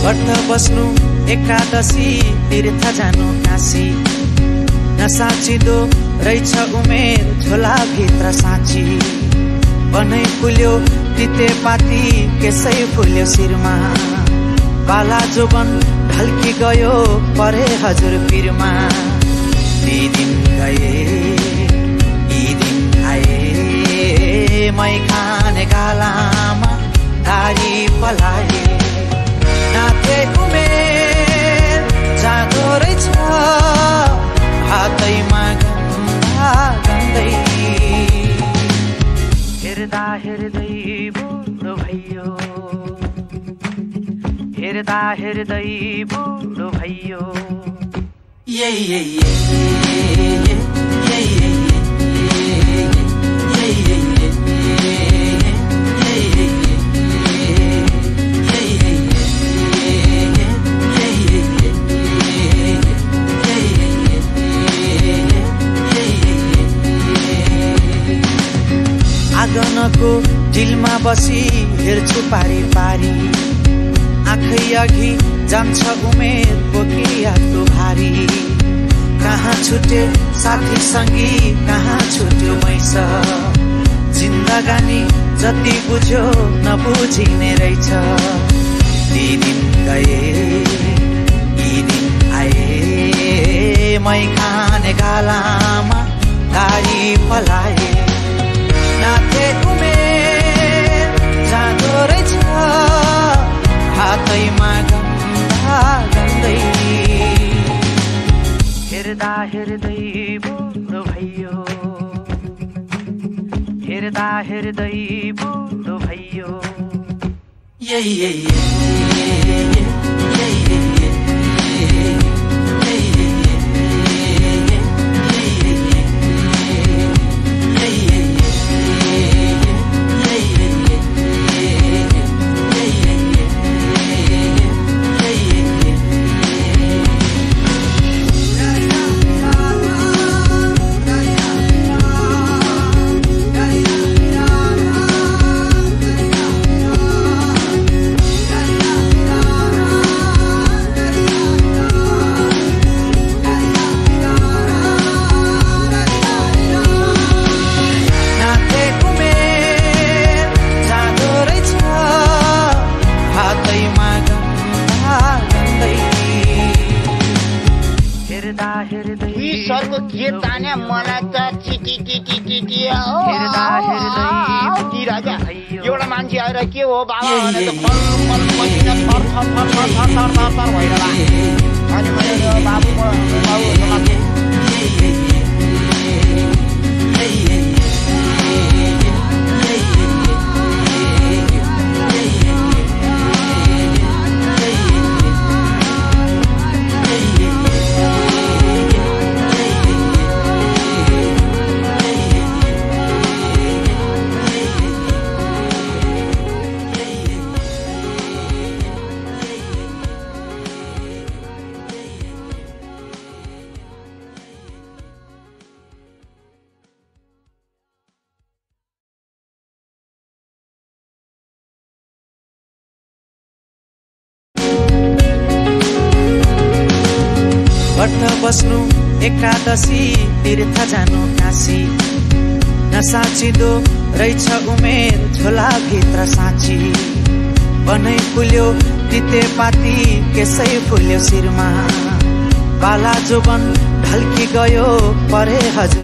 व्रत बस्नु एकादशी तीर्थ जानु काशी नसाचिदो रहेछ उमेर झोला भित्र साँची बनै फुल्यो तितेपाती केसै फुल्यो शिरमा बाला जोबन ढल्की गयो परे हजुर पिरमा ती दिन गए यी दिन आए मै खाने गालामा दारी पलाए नाथे उमेर जाँदो रहेछ हातैमा गन्दा गन्दै हेर्दा हेर्दै बुढो भइयो हेर्दा हेर्दै बुढो भइयो आँगनको डिलमा बसी हेर्छु पारी पारी आँखै अघि जान्छ उमेर बोकी आफ्नो भारी कहाँ छुटे साथी सङ्गी कहाँ छुट्यो मैस जिन्दगानी जति बुझ्यो नबुझिने रहेछ ती दिन गए यी दिन आए मै खाने गालामा दारी पलाए नाथे उमेर जाँदो रहेछ हातैमा गन्दा गन्दै हेर्दा हेर्दै बुढो भइयो हेर्दा हेर्दै बुढो भइयो सरको के ताने मलाई त चिटी राजा एउटा मान्छे आएर के हो बाबा भने त फल पसिना थर भइरहला अनि मैले बाबु व्रत बस्नु एकादशी तीर्थ जानु काशी नसाचिदो रहेछ उमेर झोला भित्र साँची बनै फुल्यो तितेपाती केसै फुल्यो शिरमा बाला जोबन ढल्की गयो परे हजुर